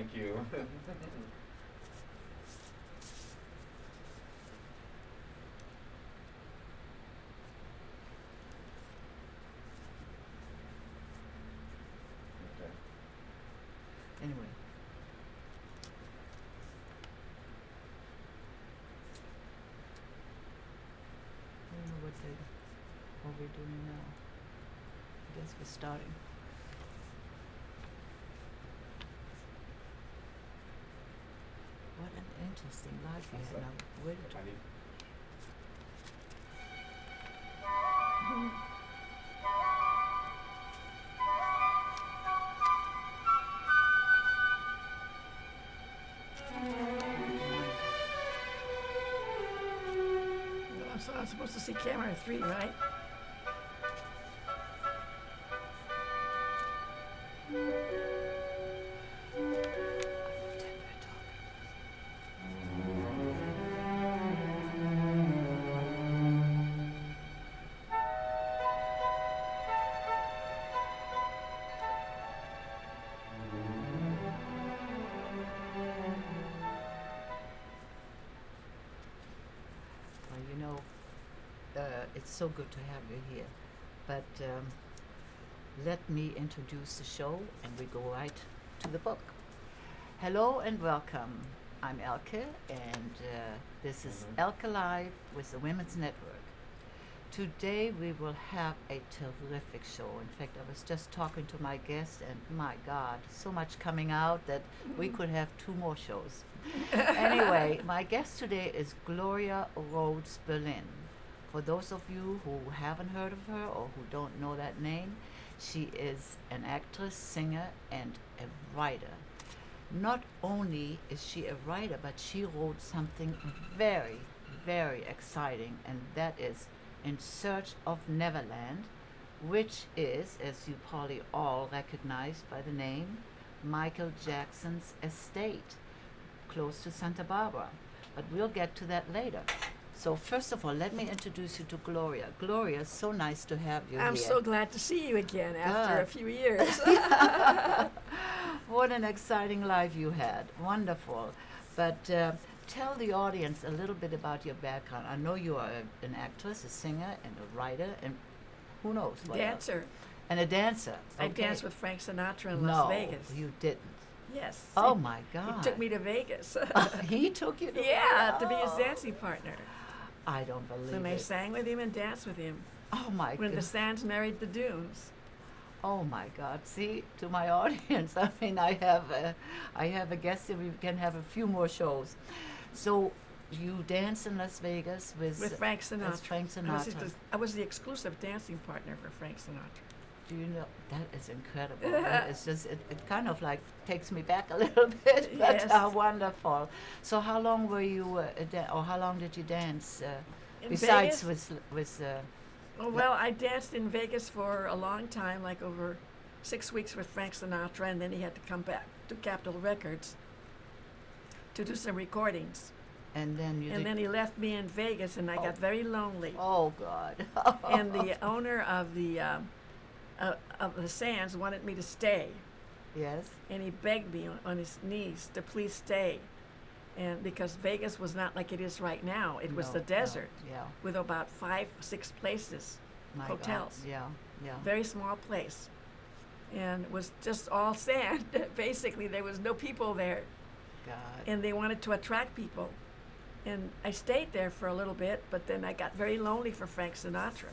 Thank you. Okay. Anyway. I don't know what we're doing now. I guess we're starting. What an interesting life you What's had that? now. Where did I need. So I'm supposed to see camera 3, right? Well, it's so good to have you here. But let me introduce the show and we go right to the book. Hello and welcome. I'm Elke and this is Elke Live with the Women's Network. Today we will have a terrific show. In fact, I was just talking to my guest and my God, so much coming out that we could have 2 more shows. Anyway, my guest today is Gloria Rhoads Berlin. For those of you who haven't heard of her or who don't know that name, she is an actress, singer, and a writer. Not only is she a writer, but she wrote something very, very exciting, and that is In Search of Neverland, which is, as you probably all recognize by the name, Michael Jackson's estate, close to Santa Barbara. But we'll get to that later. So first of all, let me introduce you to Gloria. Gloria, so nice to have you I'm here. so glad to see you again after a few years. What an exciting life you had. Wonderful. But tell the audience a little bit about your background. I know you are an actress, a singer, and a writer, and who knows what else. Dancer. And a dancer. I Okay. danced with Frank Sinatra in Las Vegas. No, you didn't. Yes. Oh my God. He took me to Vegas. He took you to Yeah, to be his Oh. dancing partner. I don't believe And I it. sang with him and danced with him. Oh my When God. the sands married the dunes. Oh my God! See, to my audience, I mean, I have a guest, and we can have a few more shows. So, you dance in Las Vegas With Frank Sinatra. With Frank Sinatra. I was the exclusive dancing partner for Frank Sinatra. Do you know that is incredible? It's just it kind of like takes me back a little bit, but Yes. wonderful. So, how long were you, or how long did you dance? In Besides Vegas? with Oh, well, I danced in Vegas for a long time, like over 6 weeks with Frank Sinatra, and then he had to come back to Capitol Records to do some recordings. and then you And did, then he left me in Vegas, and I Oh. got very lonely. oh God. And the owner of the Sands wanted me to stay, Yes. and he begged me on his knees to please stay, and because Vegas was not like it is right now. It was No, the no, desert Yeah. with about 5, 6 places, My hotels. God. Yeah. Yeah. Very small place, and it was just all sand. Basically, there was no people there, God. and they wanted to attract people. And I stayed there for a little bit, but then I got very lonely for Frank Sinatra.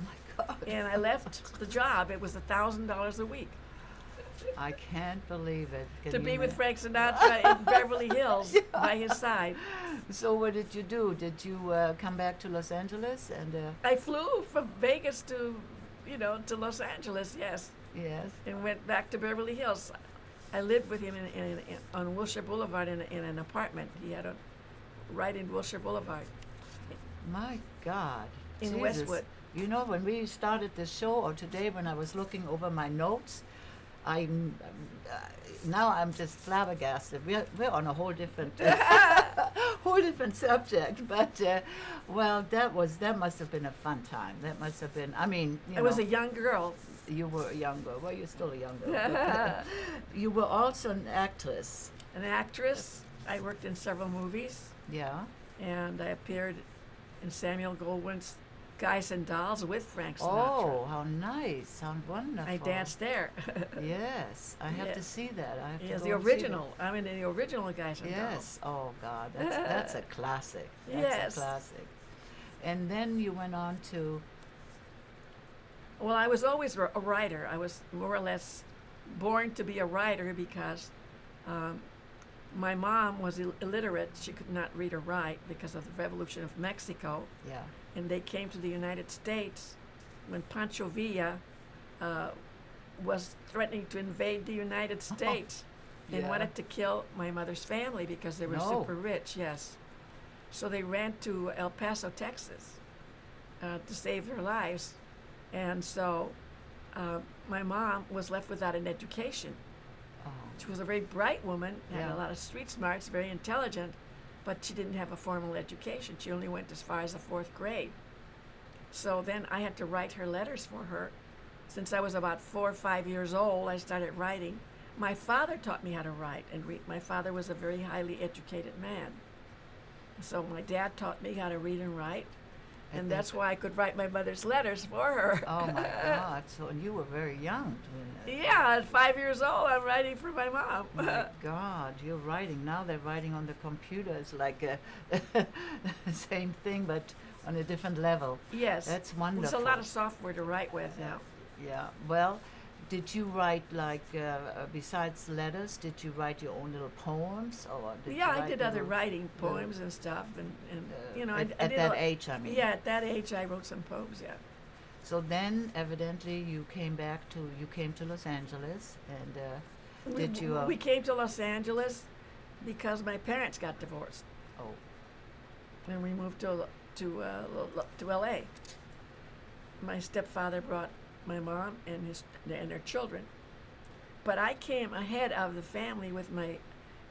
My God. And I left the job. It was $1,000 a week I can't believe it. Can to you be with ima- Frank Sinatra in Beverly Hills by his side. So what did you do? Did you come back to Los Angeles and I flew from Vegas to Los Angeles, yes, yes? and went back to Beverly Hills. I lived with him on Wilshire Boulevard in an apartment. He had a right in Wilshire Boulevard. My God. In Jesus. Westwood. You know, when we started the show, or today when I was looking over my notes, now I'm just flabbergasted. We're on a whole different whole different subject. But well, that must have been a fun time. That must have been. I mean, I was a young girl. You were younger. Well, you're still younger. But, you were also an actress. An actress. I worked in several movies, Yeah. and I appeared in Samuel Goldwyn's Guys and Dolls with Frank Sinatra. Oh, how nice! How wonderful! I danced there. Yes, I have to Yes. see that. I have to Yes, go the and see that. original. I'm in the original Guys and Dolls. Yes. Oh God, that's a classic. That's Yes. a classic. And then you went on to. Well, I was always a writer. I was more or less born to be a writer because my mom was illiterate. She could not read or write because of the Revolution of Mexico. Yeah. And they came to the United States when Pancho Villa was threatening to invade the United States and Yeah. wanted to kill my mother's family because they were No. super rich, yes. So they ran to El Paso, Texas to save their lives. And so my mom was left without an education. Oh. She was a very bright woman, had Yeah. a lot of street smarts, very intelligent, but she didn't have a formal education. She only went as far as the 4th grade. So then I had to write her letters for her. Since I was about 4 or 5 years old, I started writing. My father taught me how to write and read. My father was a very highly educated man. So my dad taught me how to read and write, I and think- that's why I could write my mother's letters for her. Oh my God! So and you were very young doing that. Yeah, at 5 years old, I'm writing for my mom. My God, you're writing. Now they're writing on the computer. It's like a same thing, but on a different level. Yes. That's wonderful. There's a lot of software to write with now. Yeah. Well, did you write like besides letters? Did you write your own little poems, or did Yeah, you I write did other little, writing, poems and stuff, and you know, at, I at did that age? I mean. Yeah, at that age, I wrote some poems. Yeah. So then, evidently, you came to Los Angeles, and did you? We came to Los Angeles because my parents got divorced, Oh, and we moved to L.A. My stepfather brought my mom and her children, but I came ahead of the family with my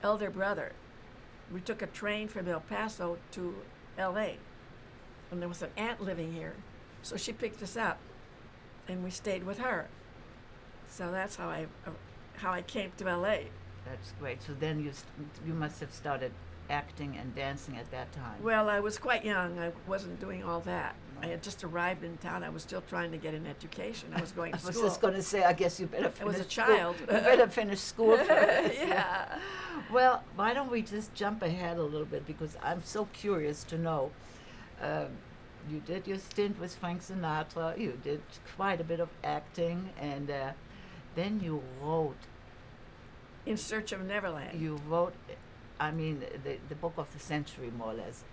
elder brother. We took a train from El Paso to L.A. and there was an aunt living here, so she picked us up, and we stayed with her. So that's how I came to L.A. that's great. So then you must have started acting and dancing at that time. Well, I was quite young. I wasn't doing all that. I had just arrived in town. I was still trying to get an education. I was going to I was school. just going to say, I guess you better I finish was a school. child. You better finish school first. Yeah. Well, why don't we just jump ahead a little bit, because I'm so curious to know. You did your stint with Frank Sinatra. You did quite a bit of acting, and then you wrote. In Search of Neverland. You wrote, I mean, the book of the century, more or less.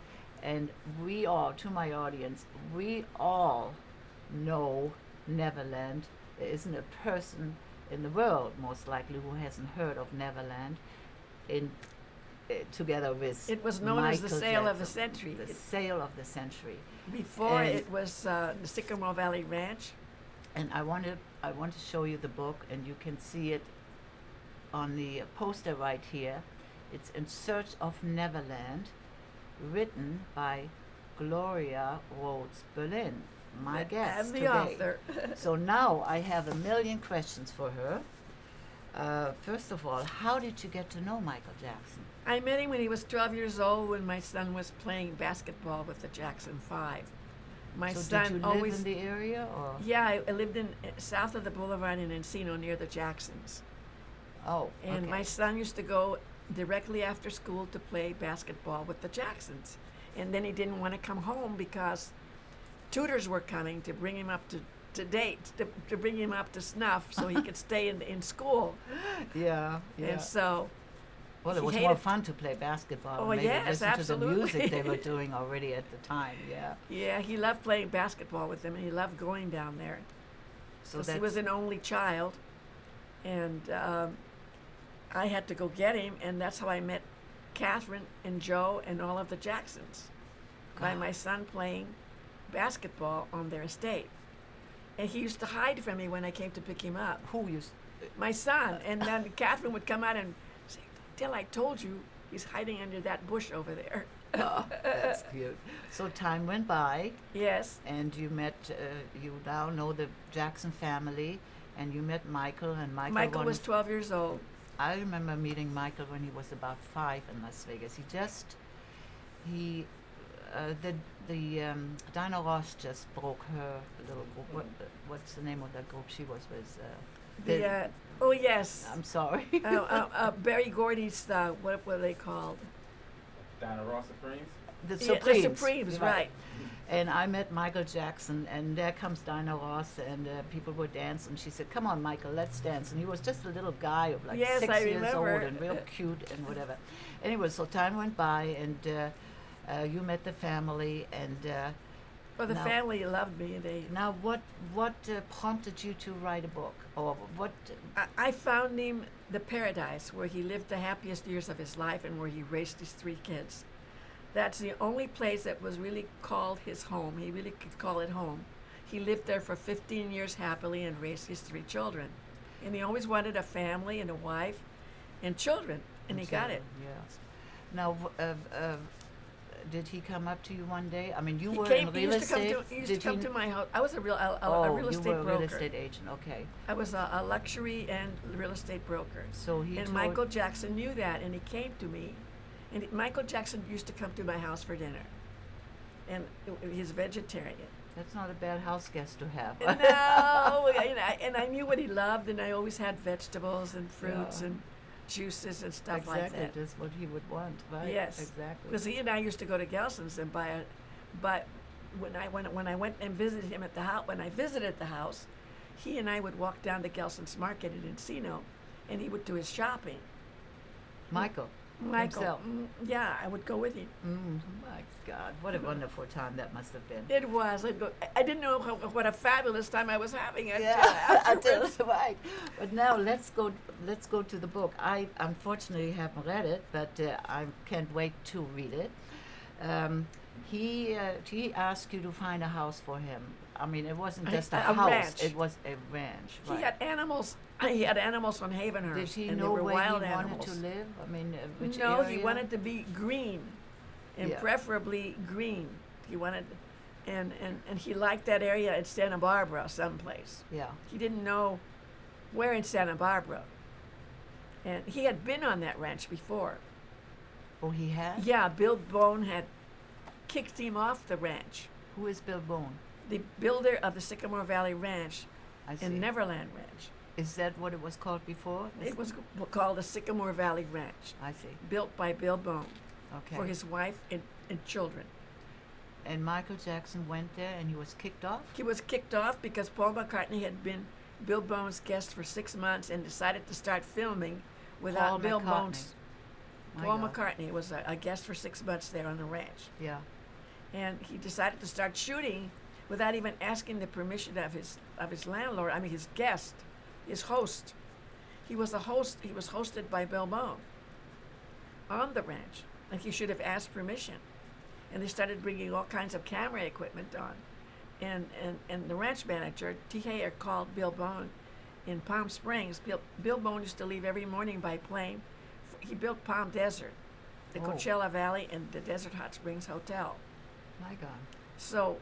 And we all, to my audience, we all know Neverland. There isn't a person in the world, most likely, who hasn't heard of Neverland. Together with It was known as the Michael Sale of the Jackson. Century. The Sale of the Century. Before And- it was the Sycamore Valley Ranch. And I want to show you the book, and you can see it on the poster right here. It's In Search of Neverland, written by Gloria Rhoads Berlin, my guest I'm the today. author. So now I have a million questions for her. First of all, how did you get to know Michael Jackson? I met him when he was 12 years old when my son was playing basketball with the Jackson 5. My So son did you always. live in the area, or? Yeah, I lived in south of the boulevard in Encino near the Jacksons. Oh, And okay. my son used to go directly after school to play basketball with the Jacksons. And then he didn't want to come home because tutors were coming to bring him up to date, to bring him up to snuff so he could stay in school. Yeah, yeah. And so, Well, it he was more hated- fun to play basketball. Oh, and maybe yes, listen to the music they absolutely. were doing already at the time. Yeah. yeah, he loved playing basketball with them and he loved going down there. So 'Cause he that's was an only child. And I had to go get him, and that's how I met Catherine and Joe and all of the Jacksons, by God. my son playing basketball on their estate. And he used to hide from me when I came to pick him up. who used. My son. And then Catherine would come out and say, "Till I told you, he's hiding under that bush over there." Oh, that's cute. So time went by, Yes. and you met. You now know the Jackson family, and you met Michael, and Michael was 12 years old. I remember meeting Michael when he was about 5 in Las Vegas. Dinah Ross just broke her little group. What's the name of that group she was with? Oh yes. I'm sorry. Barry Gordy's, what were they called? Dinah Ross Supremes? The Supremes. The Supremes, right. And I met Michael Jackson, and there comes Dinah Ross, and people were dancing. She said, "Come on, Michael, let's dance." And he was just a little guy of like Yes, 6 I years remember. old and real cute and whatever. Anyway, so time went by, and you met the family, and Well, the now- family loved me. now what prompted you to write a book, or what? I found him the paradise where he lived the happiest years of his life and where he raised his 3 kids. That's the only place that was really called his home. He really could call it home. He lived there for 15 years happily and raised his 3 children. And he always wanted a family and a wife and children, and he got it. Yes. Now, did he come up to you one day? I mean, you He were came. in He real used to come estate. to. He used to come to my house. I was a real you estate were a broker. real estate agent. Okay. I was a luxury and real estate broker. So he And told, Michael Jackson knew that, and he came to me. And Michael Jackson used to come to my house for dinner. And he's vegetarian. That's not a bad house guest to have. No, and I knew what he loved, and I always had vegetables and fruits Yeah. and juices and stuff Exactly, like that. just what he would want, right? Yes, Exactly. because he and I used to go to Gelson's and buy it. But when I went and visited him at the house, when I visited the house, he and I would walk down to Gelson's Market in Encino, and he would do his shopping. Michael Michael, himself. Yeah, I would go with him. My God, what a wonderful time that must have been. It was. I didn't know what a fabulous time I was having until Yeah, afterwards. right. But now let's go to the book. I unfortunately haven't read it, but I can't wait to read it. He asked you to find a house for him. I mean, it wasn't just a house; ranch. it was a ranch. He Right. had animals. He had animals on Havenhurst. Did he and know they were where wild he animals. wanted to live? I mean, which No, area? he wanted to be green, and Yeah. preferably green. He wanted, and he liked that area in Santa Barbara, someplace. Yeah. He didn't know where in Santa Barbara. And he had been on that ranch before. Oh, he had. Yeah, Bill Bone had kicked him off the ranch. Who is Bill Bone? The builder of the Sycamore Valley Ranch I see. and Neverland Ranch. Is that what it was called before? It was called the Sycamore Valley Ranch, I see. built by Bill Bone Okay. for his wife and children. And Michael Jackson went there, and he was kicked off. He was kicked off because Paul McCartney had been Bill Bone's guest for 6 months and decided to start filming without Paul Bill McCartney. Bone's. My Paul God. McCartney was a guest for 6 months there on the ranch. Yeah. And he decided to start shooting without even asking the permission of his landlord, I mean his guest, his host. He was a host, he was hosted by Bill Bone on the ranch, and he should have asked permission. And they started bringing all kinds of camera equipment on. And the ranch manager, T. Hayer, called Bill Bone in Palm Springs. Bill Bone used to leave every morning by plane. He built Palm Desert, the Oh. Coachella Valley and the Desert Hot Springs Hotel. My God. So,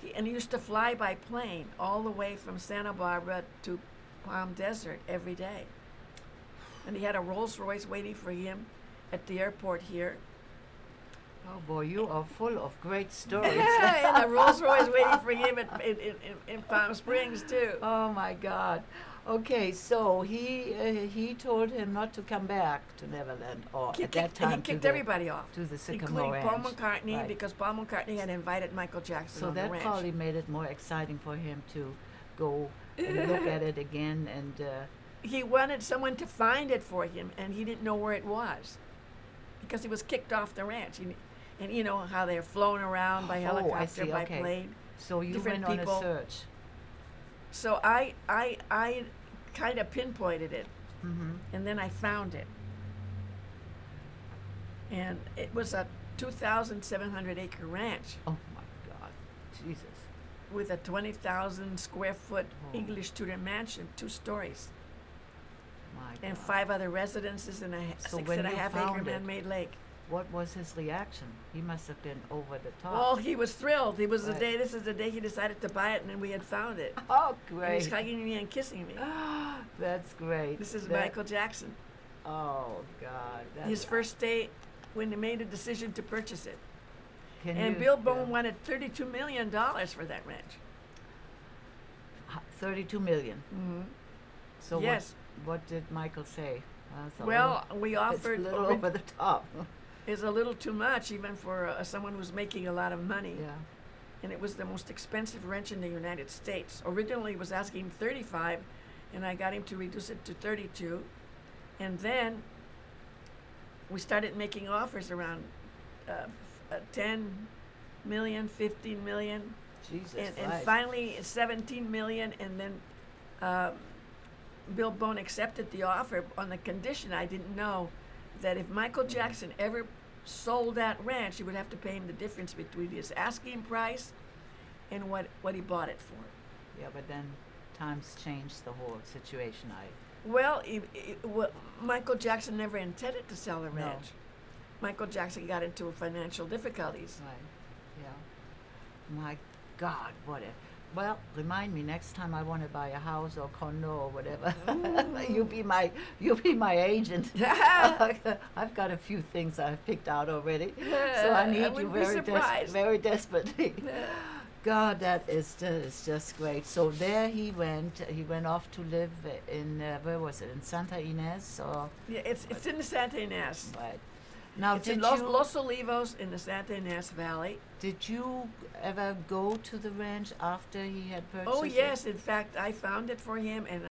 he used to fly by plane all the way from Santa Barbara to Palm Desert every day. And he had a Rolls Royce waiting for him at the airport here. Oh boy, you are full of great stories. And a Rolls Royce waiting for him in Palm Springs too. Oh my God. Okay, so he told him not to come back to Neverland, or at that time he kicked to everybody off, the Sycamore including Paul Ranch. McCartney, Right. because Paul McCartney had invited Michael Jackson So on the that ranch. probably made it more exciting for him to go and look at it again. And He wanted someone to find it for him, and he didn't know where it was because he was kicked off the ranch. And you know how they're flown around by Oh, I helicopter, see, by okay. plane. so you Different went people. on a search. So I kind of pinpointed it, Mm-hmm. and then I found it. And it was a 2,700 acre ranch Oh my God, Jesus. with a 20,000 square foot Oh. English Tudor mansion, 2 stories, My and God. 5 other residences and a So 6 when and a you half acre found it- man-made lake. what was his reaction? He must have been over the top. Well, he was thrilled. He was the Right. day. This is the day he decided to buy it, and then we had found it. Oh, And great. he's hugging me and kissing me. That's great. This is That- Michael Jackson. Oh, God. That's, His first day when they made a decision to purchase it. Can And you- Bill Bone wanted $32 million for that ranch. 32 million. Mm-hmm. So Yes. what did Michael say? That's a Well, little, we it's offered a little over the top. is a little too much even for someone who's making a lot of money. Yeah. And it was the most expensive ranch in the United States. Originally, he was asking 35, and I got him to reduce it to 32. And then we started making offers around 10 million, 15 million, Jesus and Christ. finally 17 million. And then Bill Bone accepted the offer on the condition, I didn't know, that if Michael Jackson ever sold that ranch, he would have to pay him the difference between his asking price and what he bought it for. Yeah, but then times changed the whole situation. Well, Michael Jackson never intended to sell the No. ranch. Michael Jackson got into financial difficulties. Right. Yeah. My God, what a. Well, remind me next time I want to buy a house or condo or whatever. you be my agent. I've got a few things I've picked out already, so I need you wouldn't be very surprised. very desperately. God, that is just great. So there he went. He went off to live in where was it? In Santa Ynez or Yeah, it's in the Santa Ynez. right? Now, It's did in you Los Olivos in the Santa Ynez Valley. did you ever go to the ranch after he had purchased Oh it? yes, in fact, I found it for him, and